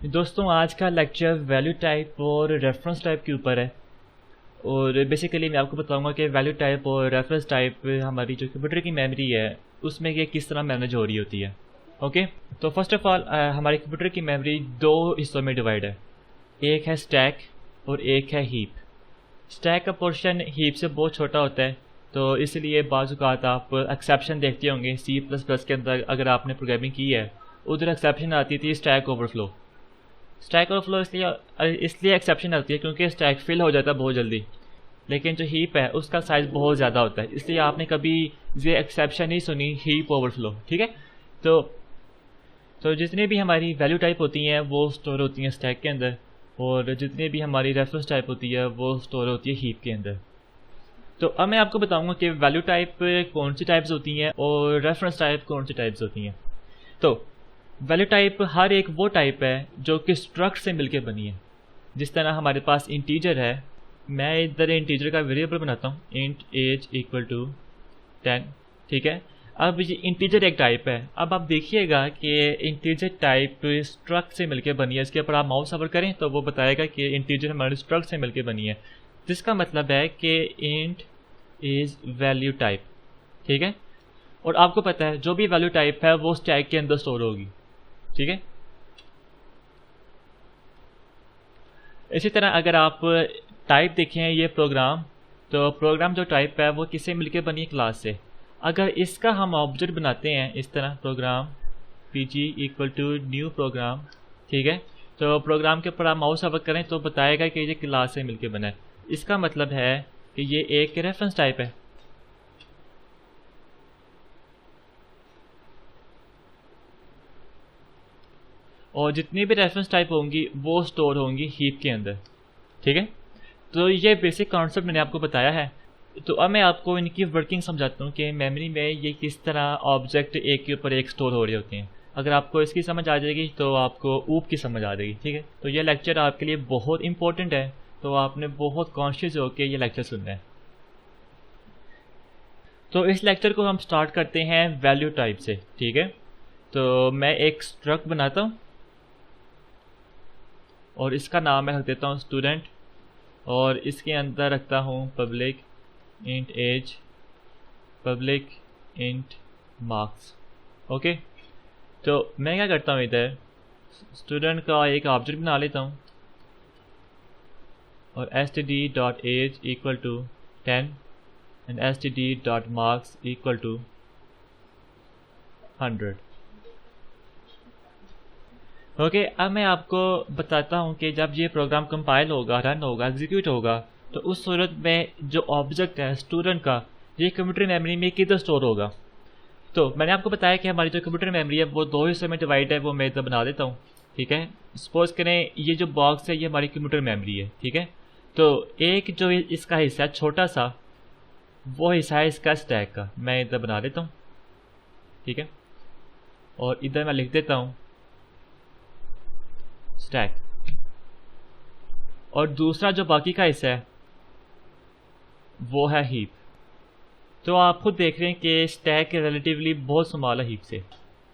दोस्तों आज का लेक्चर वैल्यू टाइप और रेफरेंस टाइप के ऊपर है और बेसिकली मैं आपको बताऊंगा कि वैल्यू टाइप और रेफरेंस टाइप हमारी जो कंप्यूटर की मेमोरी है उसमें ये किस तरह मैनेज हो रही होती है। ओके, तो फर्स्ट ऑफ ऑल हमारी कंप्यूटर की मेमोरी दो हिस्सों में डिवाइड है। एक है स्टैक और एक है हीप। स्टैक का पोर्शन हीप से बहुत छोटा होता है, तो इसलिए बाज़ औक़ात आप एक्सेप्शन देखते होंगे C++ के अंदर। अगर आपने प्रोग्रामिंग की है उधर एक्सेप्शन आती थी स्टैक ओवरफ्लो। स्टैक ओवरफ्लो इसलिए एक्सेप्शन आती है क्योंकि स्टैक फिल हो जाता है बहुत जल्दी, लेकिन जो हीप है उसका साइज़ बहुत ज़्यादा होता है, इसलिए आपने कभी ये एक्सेप्शन नहीं सुनी हीप ओवरफ्लो। ठीक है, तो जितनी भी हमारी वैल्यू टाइप होती हैं वो स्टोर होती हैं स्टैक के अंदर, और जितनी भी हमारी रेफरेंस टाइप होती है वो स्टोर होती है हीप के अंदर। तो अब मैं आपको बताऊंगा कि वैल्यू टाइप कौन सी टाइप्स होती हैं और रेफरेंस टाइप कौन सी टाइप्स होती हैं। तो वैल्यू टाइप हर एक वो टाइप है जो कि स्ट्रक्ट से मिलकर बनी है। जिस तरह हमारे पास इंटीजर है, मैं इधर इंटीजर का वेरिएबल बनाता हूँ इंट एज इक्वल टू 10। ठीक है, अब ये इंटीजर एक टाइप है। अब आप देखिएगा कि इंटीजर टाइप स्ट्रक्ट से मिलकर बनी है। इसके ऊपर आप माउस ओवर करें तो वो बताएगा कि इंटीजर हमारे स्ट्रक्ट से मिलकर बनी है, जिसका मतलब है कि इंट इज वैल्यू टाइप। ठीक है, और आपको पता है जो भी वैल्यू टाइप है वो स्टैक के अंदर स्टोर होगी। ठीक है, इसी तरह अगर आप टाइप देखें ये प्रोग्राम, तो प्रोग्राम जो टाइप है वो किससे मिलकर बनी है? क्लास से। अगर इसका हम ऑब्जेक्ट बनाते हैं इस तरह program pg equal to new program, ठीक है, तो प्रोग्राम के ऊपर आप माउस ओवर करें तो बताएगा कि ये क्लास से मिलकर बना है। इसका मतलब है कि ये एक रेफरेंस टाइप है। और जितनी भी रेफरेंस टाइप होंगी वो स्टोर होंगी हीप के अंदर। ठीक है, तो ये बेसिक कॉन्सेप्ट मैंने आपको बताया है। तो अब मैं आपको इनकी वर्किंग समझाता हूँ कि मेमोरी में ये किस तरह ऑब्जेक्ट एक के ऊपर एक स्टोर हो रहे होते हैं। अगर आपको इसकी समझ आ जाएगी तो आपको ऊप की समझ आ जाएगी। ठीक है, तो ये लेक्चर आपके लिए बहुत इंपॉर्टेंट है, तो आपने बहुत कॉन्शियस होकर ये लेक्चर सुनना है। तो इस लेक्चर को हम स्टार्ट करते हैं वैल्यू टाइप से। ठीक है, तो मैं एक स्ट्रक्ट बनाता हूँ और इसका नाम मैं रख देता हूँ स्टूडेंट, और इसके अंदर रखता हूँ public int age, public int marks. Okay, तो मैं क्या करता हूँ, इधर स्टूडेंट का एक ऑब्जेक्ट बना लेता हूँ और std.age equal to 10 and std.marks equal to 100। Okay, अब मैं आपको बताता हूँ कि जब ये प्रोग्राम कंपाइल होगा, रन होगा, एग्जीक्यूट होगा, तो उस सूरत में जो ऑब्जेक्ट है स्टूडेंट का, ये कंप्यूटर मेमोरी में किधर स्टोर होगा। तो मैंने आपको बताया कि हमारी जो कंप्यूटर मेमोरी है वो दो हिस्सों में डिवाइड है, वो मैं इधर बना देता हूँ। ठीक है, सपोज करें ये जो बॉक्स है ये हमारी कंप्यूटर मेमोरी है। ठीक है, तो एक जो इसका हिस्सा है छोटा सा, वो हिस्सा है इसका स्टैक का, मैं इधर बना देता हूँ। ठीक है, और इधर मैं लिख देता हूँ स्टैक, और दूसरा जो बाकी का हिस्सा है वो है हीप। तो आप खुद देख रहे हैं कि स्टैक रिलेटिवली बहुत स्मॉल है हीप से।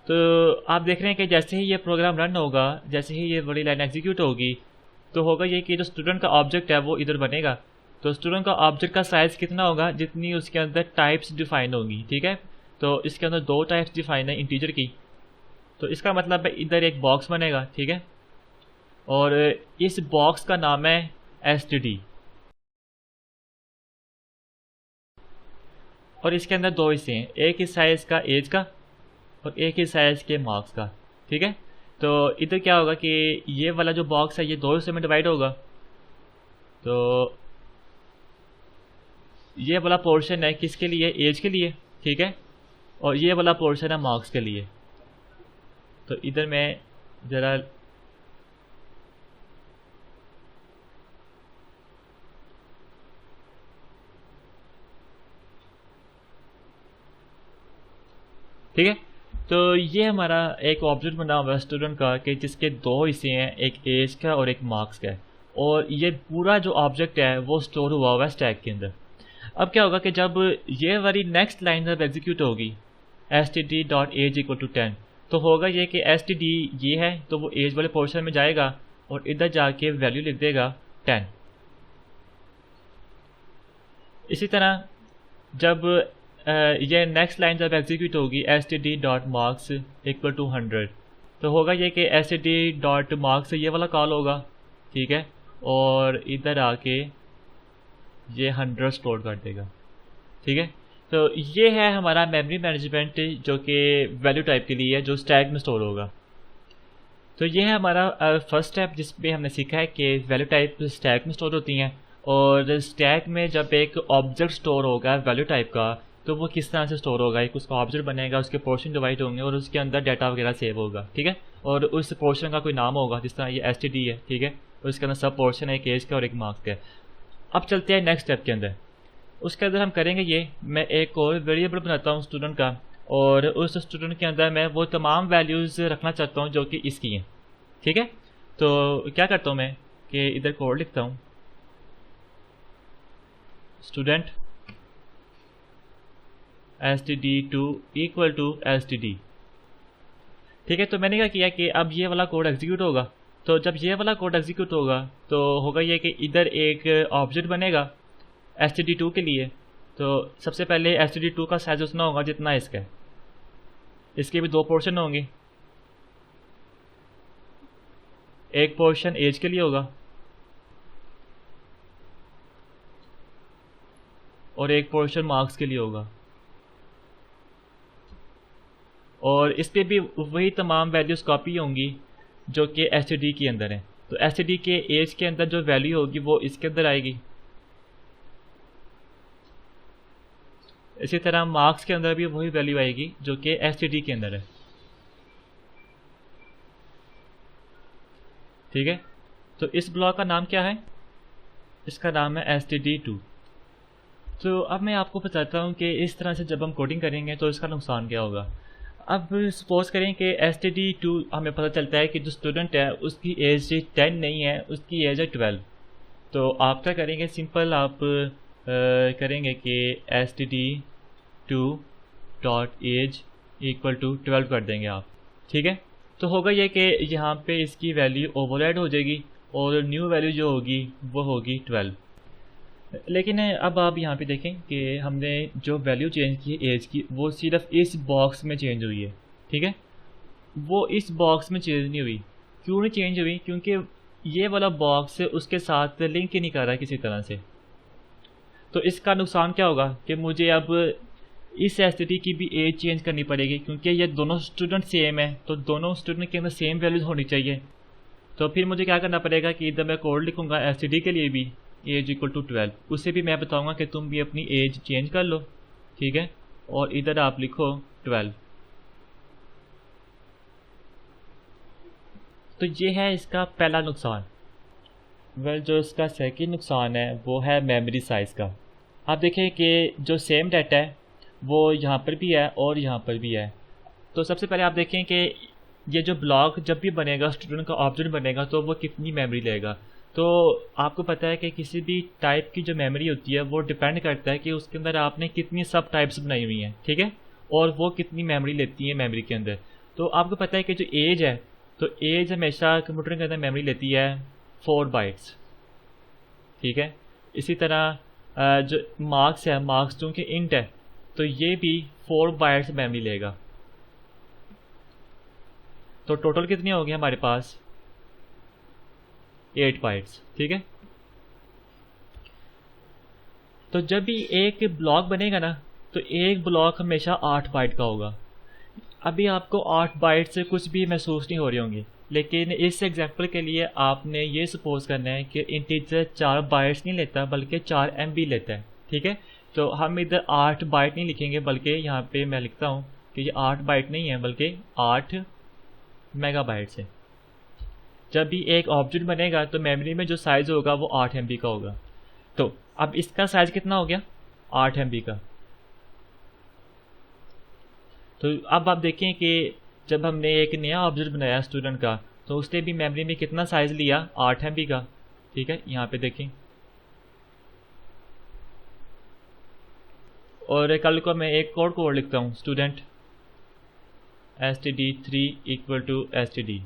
तो आप देख रहे हैं कि जैसे ही ये प्रोग्राम रन होगा, जैसे ही ये बड़ी लाइन एग्जीक्यूट होगी, तो होगा ये कि जो स्टूडेंट का ऑब्जेक्ट है वो इधर बनेगा। तो स्टूडेंट का ऑब्जेक्ट का साइज़ कितना होगा? जितनी उसके अंदर टाइप्स डिफाइन होगी। ठीक है, तो इसके अंदर दो टाइप्स डिफाइन है इंटीजर की, तो इसका मतलब है इधर एक बॉक्स बनेगा। ठीक है, और इस बॉक्स का नाम है std, और इसके अंदर दो हिस्से हैं, एक हिस्सा है इसका एज का और एक हिस्सा है इसके मार्क्स का। ठीक है, तो इधर क्या होगा कि ये वाला जो बॉक्स है ये दो हिस्से में डिवाइड होगा। तो ये वाला पोर्शन है किसके लिए? एज के लिए। ठीक है, और ये वाला पोर्शन है मार्क्स के लिए। तो इधर मैं ज़रा ठीक है, तो ये हमारा एक ऑब्जेक्ट बना हुआ है स्टूडेंट का कि जिसके दो हिस्से हैं, एक एज का और एक मार्क्स का है, और ये पूरा जो ऑब्जेक्ट है वो स्टोर हुआ है स्टैक के अंदर। अब क्या होगा कि जब ये वाली नेक्स्ट लाइन जब एग्जीक्यूट होगी std.age इक्वल टू 10, तो होगा ये कि एस टी डी ये है, तो वो एज वाले पोर्शन में जाएगा और इधर जाके वैल्यू लिख देगा 10। इसी तरह जब ये नेक्स्ट लाइन जब एग्जीक्यूट होगी S T D dot marks equal to 100, तो होगा ये कि S T D dot marks ये वाला कॉल होगा, ठीक है, और इधर आके ये 100 स्टोर कर देगा, ठीक है। तो ये है हमारा मेमोरी मैनेजमेंट जो कि वैल्यू टाइप के लिए है, जो स्टैक में स्टोर होगा। तो ये है हमारा फर्स्ट स्टेप जिसमें हमने सीखा है कि वैल्यू टाइप स्टैक में स्टोर होती हैं, और स्टैक में जब एक ऑब्जेक्ट स्टोर होगा वैल्यू टाइप का तो वो किस तरह से स्टोर होगा। एक उसका ऑब्जेक्ट बनेगा, उसके पोर्शन डिवाइड होंगे और उसके अंदर डाटा वगैरह सेव होगा, ठीक है, और उस पोर्शन का कोई नाम होगा, जिस तरह ये एस टी डी है, ठीक है, और उसके अंदर सब पोर्शन है, एक एज का और एक मार्क्स का। अब चलते हैं नेक्स्ट स्टेप के अंदर। उसके अंदर हम करेंगे ये, मैं एक और वेरिएबल बनाता हूँ स्टूडेंट का, और उस स्टूडेंट के अंदर मैं वो तमाम वैल्यूज़ रखना चाहता हूँ जो कि इसकी हैं, ठीक है। तो क्या करता हूँ मैं कि इधर कोड लिखता हूँ, student S T D two equal to S T D, ठीक है। तो मैंने क्या किया कि अब ये वाला कोड एग्जीक्यूट होगा। तो जब ये वाला कोड एग्जीक्यूट होगा तो होगा ये कि इधर एक ऑब्जेक्ट बनेगा एस टी डी टू के लिए। तो सबसे पहले एस टी डी टू का साइज उतना होगा जितना इसका है, इसके भी दो पोर्शन होंगे, एक पोर्शन एज के लिए होगा और एक पोर्शन मार्क्स के लिए होगा, और इस पर भी वही तमाम वैल्यूज़ कॉपी होंगी जो कि एस टी डी के अंदर है। तो एस टी डी के एज के अंदर जो वैल्यू होगी वो इसके अंदर आएगी। इसी तरह मार्क्स के अंदर भी वही वैल्यू आएगी जो कि एस टी डी के अंदर है, ठीक है। तो इस ब्लॉक का नाम क्या है, इसका नाम है एस टी डी टू। तो अब मैं आपको बताता हूँ कि इस तरह से जब हम कोडिंग करेंगे तो इसका नुकसान क्या होगा। अब सपोज करें कि एस टी डी टू हमें पता चलता है कि जो स्टूडेंट है उसकी एज 10 नहीं है, उसकी एज है 12। तो आप क्या करेंगे, सिंपल आप करेंगे कि S T D two dot age equal to 12 कर देंगे आप, ठीक है। तो होगा ये कि यहाँ पे इसकी वैल्यू ओवरराइड हो जाएगी और न्यू वैल्यू जो होगी वो होगी 12। लेकिन अब आप यहाँ पे देखें कि हमने जो वैल्यू चेंज की है एज की, वो सिर्फ इस बॉक्स में चेंज हुई है, ठीक है, वो इस बॉक्स में चेंज नहीं हुई। क्यों नहीं चेंज हुई, क्योंकि ये वाला बॉक्स उसके साथ लिंक ही नहीं कर रहा किसी तरह से। तो इसका नुकसान क्या होगा कि मुझे अब इस एस टी डी की भी एज चेंज करनी पड़ेगी, क्योंकि ये दोनों स्टूडेंट सेम है, तो दोनों स्टूडेंट के अंदर सेम वैल्यूज होनी चाहिए। तो फिर मुझे क्या करना पड़ेगा कि इधर मैं कोड लिखूंगा एस टी डी के लिए भी एज इक्वल टू 12, उसे भी मैं बताऊंगा कि तुम भी अपनी एज चेंज कर लो, ठीक है, और इधर आप लिखो 12। तो ये है इसका पहला नुकसान। जो इसका सेकंड नुकसान है वो है मेमोरी साइज़ का। आप देखें कि जो सेम डाटा है वो यहाँ पर भी है और यहाँ पर भी है। तो सबसे पहले आप देखें कि ये जो ब्लॉक जब भी बनेगा, स्टूडेंट का ऑब्जेक्ट बनेगा, तो वो कितनी मेमोरी लेगा। तो आपको पता है कि किसी भी टाइप की जो मेमोरी होती है वो डिपेंड करता है कि उसके अंदर आपने कितनी सब टाइप्स बनाई हुई हैं, ठीक है, और वो कितनी मेमोरी लेती है मेमोरी के अंदर। तो आपको पता है कि जो एज है, तो एज हमेशा कंप्यूटर के अंदर मेमोरी लेती है 4 बाइट्स, ठीक है। इसी तरह जो मार्क्स है, मार्क्स चूँकि इंट है तो ये भी 4 बाइट्स मेमोरी लेगा। तो टोटल कितनी होगी हमारे पास 8 बाइट्स, ठीक है। तो जब भी एक ब्लॉक बनेगा ना, तो एक ब्लॉक हमेशा 8 बाइट का होगा। अभी आपको 8 बाइट से कुछ भी महसूस नहीं हो रही होंगी, लेकिन इस एग्जांपल के लिए आपने ये सपोज करना है कि इंटीजर 4 बाइट्स नहीं लेता बल्कि 4 MB लेता है, ठीक है। तो हम इधर 8 बाइट नहीं लिखेंगे, बल्कि यहाँ पे मैं लिखता हूँ कि ये 8 बाइट नहीं है बल्कि 8 मेगाबाइट्स है। जब भी एक ऑब्जेक्ट बनेगा तो मेमोरी में जो साइज़ होगा वो 8 MB का होगा। तो अब इसका साइज़ कितना हो गया 8 MB का। तो अब आप देखें कि जब हमने एक नया ऑब्जेक्ट बनाया स्टूडेंट का, तो उसने भी मेमोरी में कितना साइज़ लिया 8 MB का, ठीक है, यहाँ पे देखें। और कल को मैं एक और कोड लिखता हूँ, student std3 equal to std।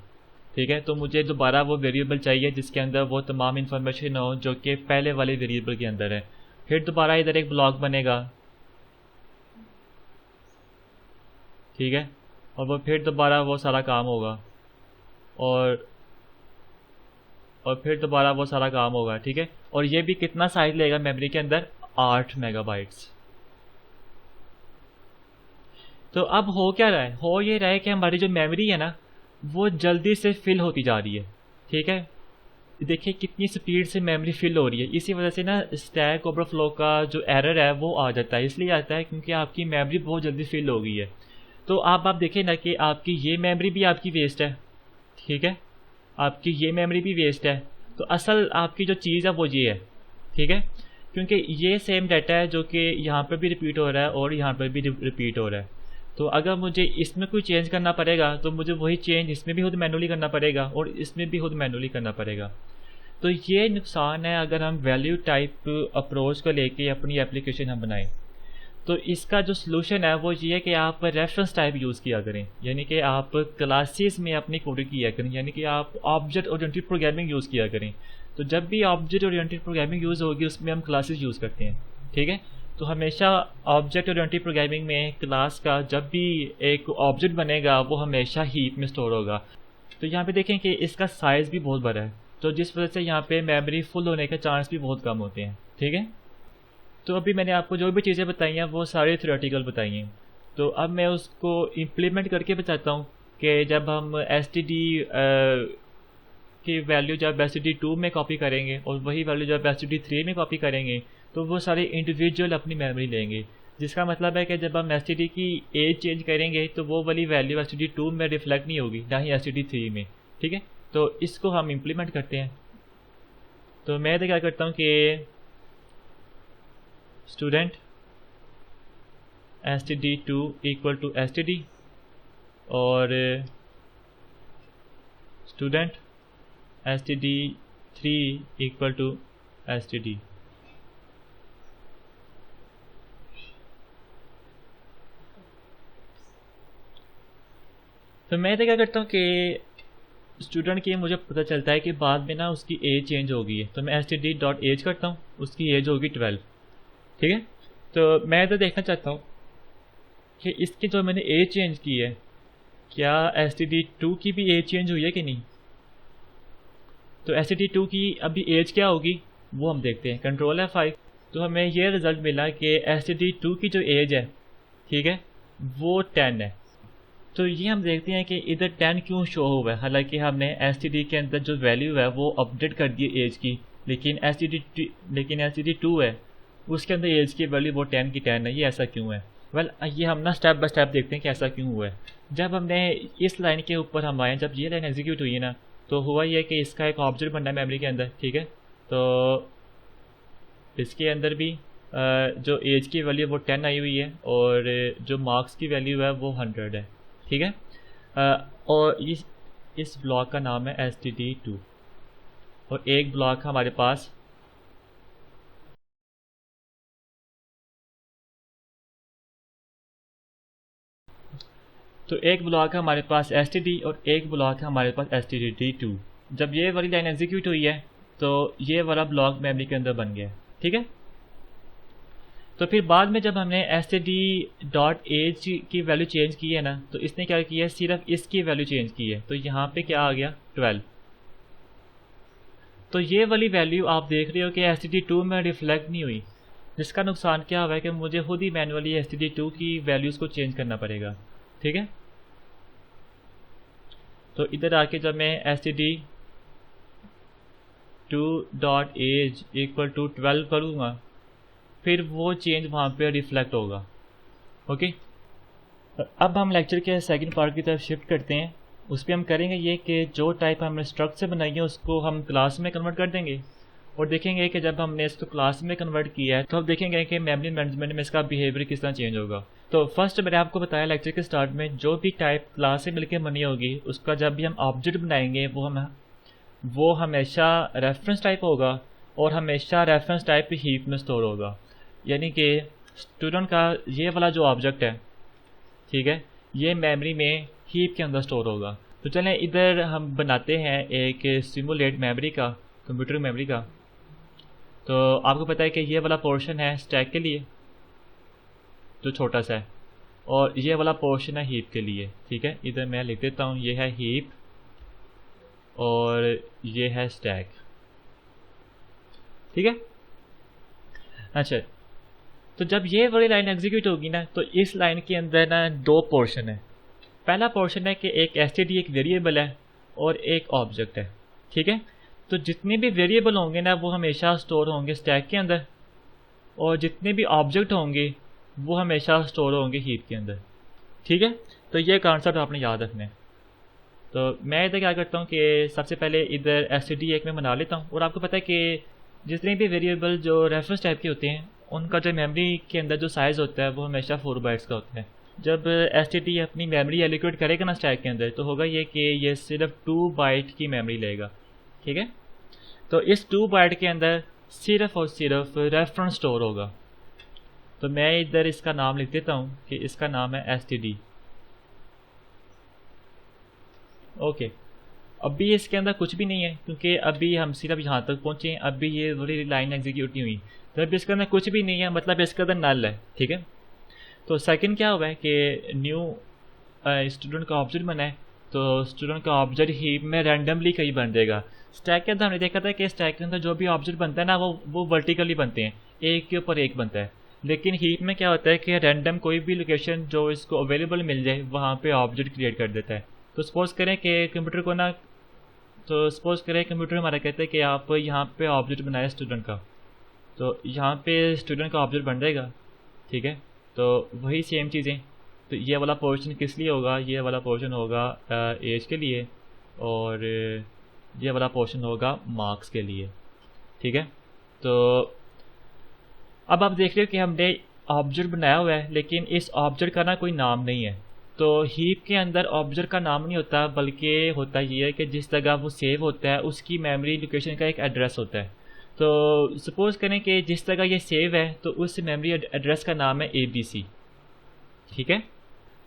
ठीक है, तो मुझे दोबारा वो वेरिएबल चाहिए जिसके अंदर वो तमाम इंफॉर्मेशन हो जो कि पहले वाले वेरिएबल के अंदर है। फिर दोबारा इधर एक ब्लॉक बनेगा, ठीक है, और वो फिर दोबारा वो सारा काम होगा और फिर दोबारा वो सारा काम होगा। ठीक है, और ये भी कितना साइज लेगा मेमोरी के अंदर, 8 मेगाबाइट्स। तो अब हो क्या रहा है, हो ये रहा है कि हमारी जो मेमोरी है ना वो जल्दी से फिल होती जा रही है। ठीक है, देखिए कितनी स्पीड से मेमोरी फिल हो रही है। इसी वजह से ना स्टैक ओवरफ्लो का जो एरर है वो आ जाता है, इसलिए आता है क्योंकि आपकी मेमोरी बहुत जल्दी फिल हो गई है। तो आप देखें ना कि आपकी ये मेमोरी भी आपकी वेस्ट है। ठीक है, आपकी ये मेमोरी भी वेस्ट है। तो असल आपकी जो चीज़ है वो ये है। ठीक है, क्योंकि ये सेम डाटा है जो कि यहाँ पर भी रिपीट हो रहा है और यहाँ पर भी रिपीट हो रहा है। तो अगर मुझे इसमें कोई चेंज करना पड़ेगा तो मुझे वही चेंज इसमें भी खुद मैनुअली करना पड़ेगा और इसमें भी खुद मैनुअली करना पड़ेगा। तो ये नुकसान है अगर हम वैल्यू टाइप अप्रोच को लेके अपनी एप्लीकेशन हम बनाएं। तो इसका जो सलूशन है वो ये है कि आप रेफरेंस टाइप यूज़ किया करें, यानी कि आप क्लासेस में अपनी कोडिंग किया करें, यानी कि आप ऑब्जेक्ट ओरिएंटेड प्रोग्रामिंग यूज़ किया करें। तो जब भी ऑब्जेक्ट ओरिएंटेड प्रोग्रामिंग यूज़ होगी उसमें हम क्लासेस यूज़ करते हैं। ठीक है, तो हमेशा ऑब्जेक्ट ओरिएंटेड प्रोग्रामिंग में क्लास का जब भी एक ऑब्जेक्ट बनेगा वो हमेशा हीप में स्टोर होगा। तो यहाँ पे देखें कि इसका साइज़ भी बहुत बड़ा है, तो जिस वजह से यहाँ पे मेमोरी फुल होने के चांस भी बहुत कम होते हैं। ठीक है, तो अभी मैंने आपको जो भी चीज़ें बताई हैं वो सारी थ्योरेटिकल बताई हैं। तो अब मैं उसको इम्प्लीमेंट करके बताता हूँ कि जब हम std की वैल्यू जब std2 में कॉपी करेंगे और वही वैल्यू जब std3 में कॉपी करेंगे तो वो सारे इंडिविजुअल अपनी मेमोरी लेंगे, जिसका मतलब है कि जब हम std की एज चेंज करेंगे तो वो वाली वैल्यू std2 में रिफ्लेक्ट नहीं होगी, ना ही std3 में। ठीक है, तो इसको हम इम्प्लीमेंट करते हैं। तो मैं तो क्या करता हूँ कि student std2 equal to std और student std3 equal to std। तो मैं तो क्या करता हूँ कि स्टूडेंट की मुझे पता चलता है कि बाद में ना उसकी एज चेंज हो गई है, तो मैं std.age करता हूँ, उसकी एज होगी 12। ठीक है, तो मैं तो देखना चाहता हूँ कि इसकी जो मैंने एज चेंज की है क्या std2 की भी एज चेंज हुई है कि नहीं। तो std2 की अभी एज क्या होगी वो हम देखते हैं, कंट्रोल F5। तो हमें ये रिज़ल्ट मिला कि std2 की जो एज है, ठीक है, वो 10 है। तो ये हम देखते हैं कि इधर 10 क्यों शो हुआ है, हालांकि हमने std के अंदर जो वैल्यू है वो अपडेट कर दी एज की, लेकिन std2 है उसके अंदर एज की वैल्यू वो 10 की 10 है। ये ऐसा क्यों है? वेल ये हम ना स्टेप बाय स्टेप देखते हैं कि ऐसा क्यों हुआ है। जब हमने इस लाइन के ऊपर हम आए, जब ये लाइन एग्जीक्यूट हुई है ना, तो हुआ ये कि इसका एक ऑब्जेक्ट बनना है मेमोरी के अंदर। ठीक है, तो इसके अंदर भी जो एज की वैल्यू वो 10 आई हुई है और जो मार्क्स की वैल्यू है वो 100 है। ठीक है, और इस ब्लॉक का नाम है std2 और एक ब्लॉक हमारे पास हमारे पास std और एक ब्लॉक है हमारे पास std2। जब ये वाली लाइन एग्जीक्यूट हुई है तो ये वाला ब्लॉक मेमोरी के अंदर बन गया। ठीक है, तो फिर बाद में जब हमने std.age की वैल्यू चेंज की है ना, तो इसने क्या किया है, सिर्फ इसकी वैल्यू चेंज की है। तो यहाँ पे क्या आ गया 12। तो ये वाली वैल्यू आप देख रहे हो कि std2 में रिफ्लेक्ट नहीं हुई, जिसका नुकसान क्या हुआ है कि मुझे खुद ही मैनुअली std2 की वैल्यूज़ को चेंज करना पड़ेगा। ठीक है, तो इधर आके जब मैं std2.age इक्वल टू 12 करूँगा फिर वो चेंज वहाँ पे रिफ्लेक्ट होगा। ओके, अब हम लेक्चर के सेकंड पार्ट की तरफ शिफ्ट करते हैं। उस पर हम करेंगे ये कि जो टाइप हमने स्ट्रक्ट से बनाई है उसको हम क्लास में कन्वर्ट कर देंगे और देखेंगे कि जब हमने इसको क्लास में कन्वर्ट किया है तो अब देखेंगे कि मेमोरी मैनेजमेंट में इसका बिहेवियर किस तरह चेंज होगा। तो फर्स्ट मैंने आपको बताया लेक्चर के स्टार्ट में, जो भी टाइप क्लास से मिलकर बनी होगी उसका जब भी हम ऑब्जेक्ट बनाएंगे वो हमेशा रेफरेंस टाइप होगा और हमेशा रेफरेंस टाइप हीप में स्टोर होगा। यानी कि स्टूडेंट का ये वाला जो ऑब्जेक्ट है, ठीक है, ये मेमोरी में हीप के अंदर स्टोर होगा। तो चलें इधर हम बनाते हैं एक सिमुलेट मेमोरी का, कंप्यूटर मेमोरी का। तो आपको पता है कि ये वाला पोर्शन है स्टैक के लिए जो छोटा सा है, और ये वाला पोर्शन है हीप के लिए। ठीक है, इधर मैं लिख देता हूँ, ये है हीप और ये है स्टैक। ठीक है, अच्छा, तो जब ये वाली लाइन एग्जीक्यूट होगी ना, तो इस लाइन के अंदर ना दो पोर्शन है। पहला पोर्शन है कि एक एसटीडी एक वेरिएबल है और एक ऑब्जेक्ट है। ठीक है, तो जितने भी वेरिएबल होंगे ना वो हमेशा स्टोर होंगे स्टैक के अंदर, और जितने भी ऑब्जेक्ट होंगे वो हमेशा स्टोर होंगे हीप के अंदर। ठीक है, तो ये कॉन्सेप्ट आपने याद रखना है। तो मैं इधर क्या करता हूँ कि सबसे पहले इधर एसटीडी एक में बना लेता हूँ, और आपको पता है कि जितने भी वेरिएबल जो रेफरेंस टाइप के होते हैं उनका जो मेमोरी के अंदर जो साइज़ होता है वो हमेशा 4 बाइट्स का होता है। जब एसटीडी अपनी मेमोरी एलोकेट करेगा ना स्टैक के अंदर, तो होगा ये कि ये सिर्फ 2 बाइट की मेमोरी लेगा। ठीक है, तो इस 2 बाइट के अंदर सिर्फ और सिर्फ रेफरेंस स्टोर होगा। तो मैं इधर इसका नाम लिख देता हूँ कि इसका नाम है एसटीडी। ओके, अभी इसके अंदर कुछ भी नहीं है क्योंकि अभी हम सिर्फ यहाँ तक पहुँचे हैं, अभी ये वाली लाइन एग्जीक्यूट नहीं हुई, तो अभी इसके अंदर कुछ भी नहीं है, मतलब इसके अंदर नल है। ठीक है, तो सेकंड क्या हुआ है कि न्यू स्टूडेंट का ऑब्जेक्ट बना है, तो स्टूडेंट का ऑब्जेक्ट हीप में रैंडमली कहीं बन जाएगा। स्टैक के अंदर हमने देखा था कि स्टैक के अंदर जो भी ऑब्जेक्ट बनता है ना वो वर्टिकली बनते हैं, एक के ऊपर एक बनता है। लेकिन हीप में क्या होता है कि रैंडम कोई भी लोकेशन जो इसको अवेलेबल मिल जाए वहाँ पे ऑब्जेक्ट क्रिएट कर देता है। तो सपोज करें कि कंप्यूटर को ना, तो सपोज करें कंप्यूटर हमारा कहते हैं कि आप यहाँ पे ऑब्जेक्ट बनाए स्टूडेंट का, तो यहाँ पे स्टूडेंट का ऑब्जेक्ट बन जाएगा। ठीक है, तो वही सेम चीज़ें, तो ये वाला पोर्शन किस लिए होगा, ये वाला पोर्शन होगा एज के लिए, और ये वाला पोर्शन होगा मार्क्स के लिए। ठीक है, तो अब आप देख रहे हो कि हमने ऑब्जेक्ट बनाया हुआ है लेकिन इस ऑब्जेक्ट का ना कोई नाम नहीं है। तो हीप के अंदर ऑब्जेक्ट का नाम नहीं होता, बल्कि होता ये है कि जिस जगह वो सेव होता है उसकी मेमोरी लोकेशन का एक एड्रेस होता है। तो सपोज करें कि जिस जगह ये सेव है तो उस मेमोरी एड्रेस का नाम है ABC। ठीक है,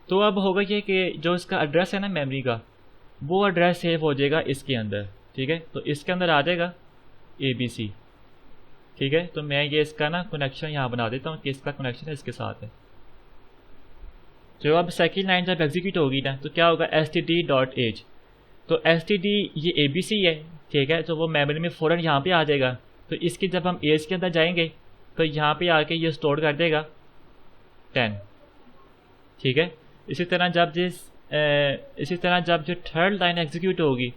तो अब होगा ये कि जो इसका एड्रेस है ना मेमोरी का, वो एड्रेस सेव हो जाएगा इसके अंदर। ठीक है, तो इसके अंदर आ जाएगा ABC। ठीक है, तो मैं ये इसका ना कनेक्शन यहाँ बना देता हूँ कि इसका कनेक्शन इसके साथ है। जो अब सेकेंड लाइन जब एग्जीक्यूट होगी ना, तो क्या होगा std.age। तो std ये ABC है। ठीक है, तो वो मेमोरी में फ़ौरन यहाँ पे आ जाएगा। तो इसकी जब हम एज के अंदर जाएंगे तो यहाँ पे आके ये स्टोर कर देगा 10। ठीक है, इसी तरह जब जो थर्ड लाइन एग्जीक्यूट होगी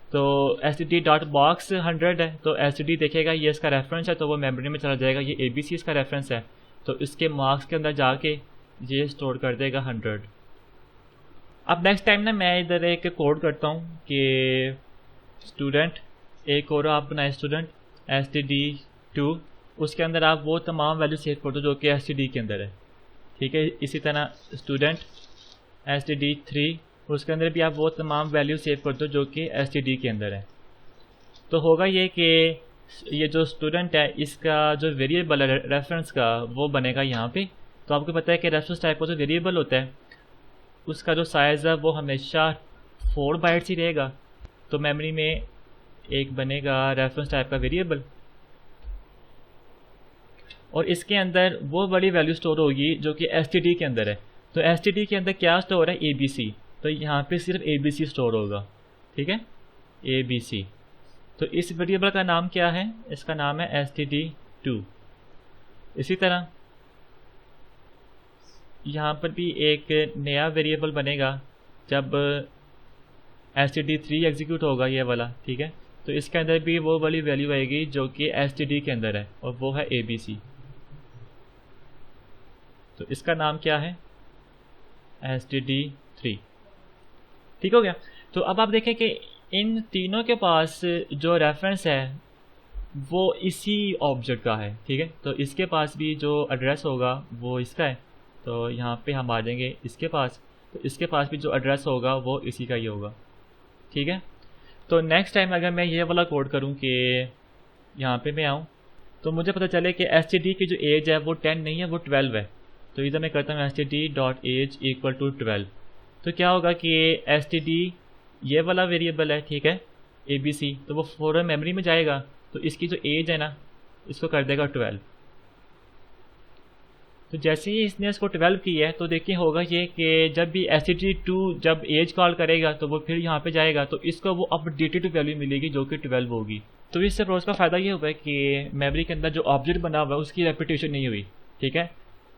तो std.box 100 है, तो std देखेगा ये इसका रेफरेंस है, तो वो मेमोरी में चला जाएगा, ये ABC इसका रेफरेंस है, तो इसके मार्क्स के अंदर जाके ये स्टोर कर देगा 100। अब नेक्स्ट टाइम ना मैं इधर एक कोड करता हूँ कि स्टूडेंट, एक और आप बनाए स्टूडेंट std2, उसके अंदर आप वो तमाम वैल्यू सेव कर दो जो कि std के अंदर है। ठीक है, इसी तरह स्टूडेंट std3, उसके अंदर भी आप वो तमाम वैल्यू सेव कर दो जो कि std के अंदर है। तो होगा ये कि ये जो स्टूडेंट है इसका जो वेरिएबल है रेफरेंस का वो बनेगा यहाँ पे। तो आपको पता है कि रेफरेंस टाइप का जो वेरिएबल होता है उसका जो साइज़ है वो हमेशा 4 बाइट्स ही रहेगा। तो मेमोरी में एक बनेगा रेफरेंस टाइप का वेरिएबल, और इसके अंदर वो बड़ी वैल्यू स्टोर होगी जो कि std के अंदर है। तो std के अंदर क्या स्टोर है ABC, तो यहाँ पे सिर्फ ABC स्टोर होगा। ठीक है, ABC। तो इस वेरिएबल का नाम क्या है, इसका नाम है std2। इसी तरह यहाँ पर भी एक नया वेरिएबल बनेगा जब std3 एग्जीक्यूट होगा ये वाला। ठीक है, तो इसके अंदर भी वो वाली वैल्यू आएगी जो कि std के अंदर है, और वो है ABC। तो इसका नाम क्या है, std3। ठीक हो गया। तो अब आप देखें कि इन तीनों के पास जो रेफरेंस है वो इसी ऑब्जेक्ट का है। ठीक है, तो इसके पास भी जो एड्रेस होगा वो इसका है, तो यहाँ पे हम आ जाएंगे इसके पास, तो इसके पास भी जो एड्रेस होगा वो इसी का ही होगा। ठीक है, तो नेक्स्ट टाइम अगर मैं ये वाला कोड करूँ कि यहाँ पे मैं आऊँ तो मुझे पता चले कि std की जो एज है वो 10 नहीं है, वो 12 है। तो इधर मैं करता हूँ std.age = 12। तो क्या होगा कि std ये वाला वेरिएबल है, ठीक है, abc, तो वो फ़ौरन मेमोरी में जाएगा, तो इसकी जो एज है ना इसको कर देगा 12। तो जैसे ही इसने इसको 12 किया है तो देखिए होगा ये कि जब भी std2 जब एज कॉल करेगा तो वो फिर यहाँ पे जाएगा, तो इसको वो अपडेटेड वैल्यू मिलेगी जो कि 12 होगी। तो इस अप्रोच का फ़ायदा ये हुआ है कि मेमोरी के अंदर जो ऑब्जेक्ट बना हुआ है उसकी रेपिटेशन नहीं हुई, ठीक है।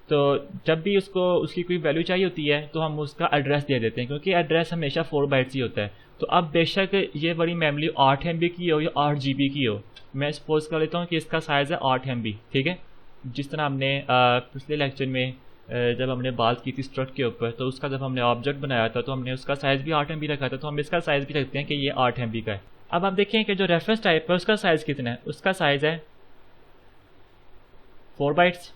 तो जब भी उसको उसकी कोई वैल्यू चाहिए होती है तो हम उसका एड्रेस दे देते हैं, क्योंकि एड्रेस हमेशा 4 बाइट्स ही होता है। तो अब बेशक ये बड़ी मेमोरी 8 MB की हो या 8 GB की हो, मैं सपोज कर लेता हूँ कि इसका साइज़ है 8 MB, ठीक है। जिस तरह हमने पिछले लेक्चर में जब हमने बात की थी स्ट्रक्ट के ऊपर, तो उसका जब हमने ऑब्जेक्ट बनाया था तो हमने उसका साइज़ भी 8 MB रखा था, तो हम इसका साइज़ भी रखते हैं कि ये 8 MB का है। अब आप देखें कि जो रेफरेंस टाइप है उसका साइज़ कितना है, उसका साइज़ है 4 बाइट्स,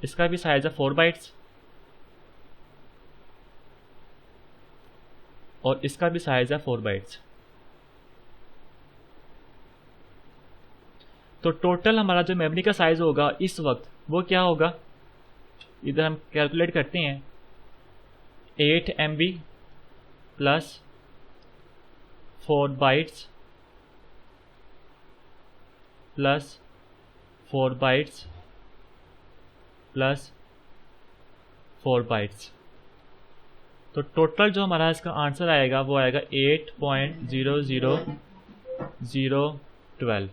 इसका भी साइज़ है 4 बाइट्स, और इसका भी साइज़ है 4 बाइट्स। तो टोटल हमारा जो मेमोरी का साइज़ होगा इस वक्त वो क्या होगा, इधर हम कैलकुलेट करते हैं, 8 MB plus 4 bytes plus 4 bytes plus 4 bytes. तो टोटल जो हमारा इसका आंसर आएगा वो आएगा 8.00012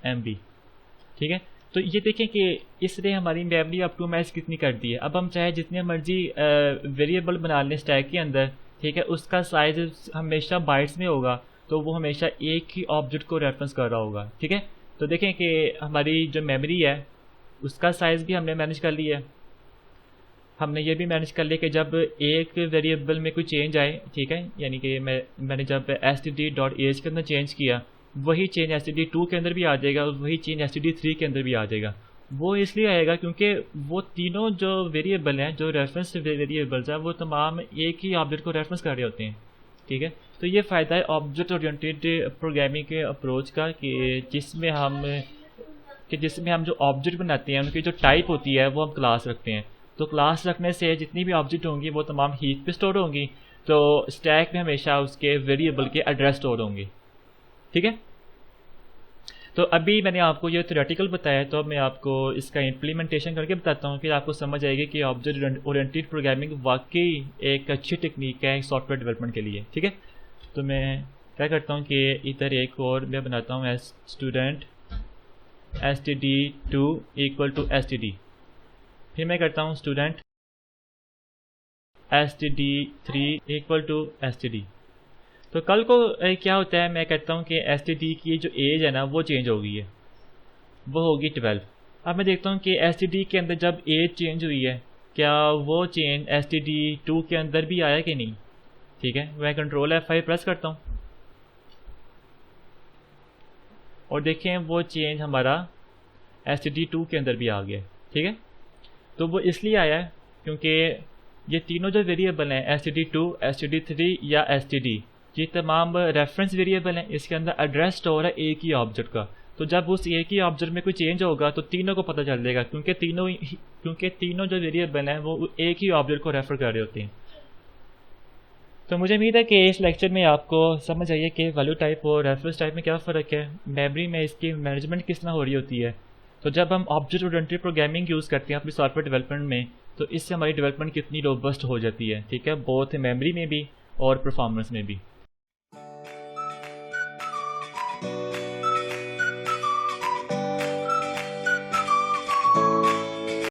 MB, ठीक है। तो ये देखें कि इसने हमारी मेमोरी अप टू मैक्स कितनी कर दी है। अब हम चाहे जितने मर्जी वेरिएबल बना लें स्टैक के अंदर, ठीक है, उसका साइज हमेशा बाइट्स में होगा, तो वो हमेशा एक ही ऑब्जेक्ट को रेफरेंस कर रहा होगा, ठीक है। तो देखें कि हमारी जो मेमोरी है उसका साइज़ भी हमने मैनेज कर लिया है। हमने ये भी मैनेज कर लिया कि जब एक वेरिएबल में कोई चेंज आए, ठीक है, यानी कि मैंने जब std.age के अंदर चेंज किया, वही चेंज std2 के अंदर भी आ जाएगा और वही चेंज std3 के अंदर भी आ जाएगा। वो इसलिए आएगा क्योंकि वो तीनों जो वेरिएबल हैं, जो रेफरेंस वेरिएबल्स हैं, वो तमाम एक ही ऑब्जेक्ट को रेफरेंस कर रहे होते हैं, ठीक है। तो ये फ़ायदा है ऑब्जेक्ट ओरिएंटेड प्रोग्रामिंग के अप्रोच का कि जिसमें हम जो ऑब्जेक्ट बनाते हैं उनकी जो टाइप होती है वो हम क्लास रखते हैं। तो क्लास रखने से जितनी भी ऑब्जेक्ट होंगी वो तमाम हीप पे स्टोर होंगी, तो स्टैक में हमेशा उसके वेरिएबल के एड्रेस स्टोर होंगे, ठीक है। तो अभी मैंने आपको ये थ्योरेटिकल बताया, तो अब मैं आपको इसका इम्प्लीमेंटेशन करके बताता हूँ, फिर आपको समझ आएगी कि ऑब्जेक्ट ओरिएंटेड प्रोग्रामिंग वाकई एक अच्छी टेक्निक है सॉफ्टवेयर डेवलपमेंट के लिए, ठीक है। तो मैं क्या करता हूँ कि इधर एक और मैं बनाता हूँ as student std2 equal to std, फिर मैं करता हूँ student std3 equal to std। तो कल को क्या होता है, मैं कहता हूँ कि std की जो एज है ना वो चेंज हो गई है, वो होगी 12। अब मैं देखता हूँ कि std के अंदर जब एज चेंज हुई है, क्या वो चेंज std2 के अंदर भी आया कि नहीं, ठीक है। मैं कंट्रोल F5 प्रेस करता हूँ और देखें वो चेंज हमारा std2 के अंदर भी आ गया, ठीक है। तो वो इसलिए आया है क्योंकि ये तीनों जो वेरिएबल हैं std2, std3 या std, ये तमाम रेफरेंस वेरिएबल हैं, इसके अंदर एड्रेस स्टोर है एक ही ऑब्जेक्ट का। तो जब उस एक ही ऑब्जेक्ट में कोई चेंज होगा तो तीनों को पता चल जाएगा, क्योंकि तीनों जो वेरिएबल हैं वो एक ही ऑब्जेक्ट को रेफर कर रहे होते हैं। तो मुझे उम्मीद है कि इस लेक्चर में आपको समझ आइए कि वैल्यू टाइप और रेफरेंस टाइप में क्या फ़र्क है, मेमोरी में इसकी मैनेजमेंट किस तरह हो रही होती है। तो जब हम ऑब्जेक्ट ओरिएंटेड प्रोग्रामिंग यूज़ करते हैं अपनी सॉफ्टवेयर डेवलपमेंट में, तो इससे हमारी डेवलपमेंट कितनी रोबस्ट हो जाती है, ठीक है, बोथ मेमोरी में भी और परफॉर्मेंस में भी।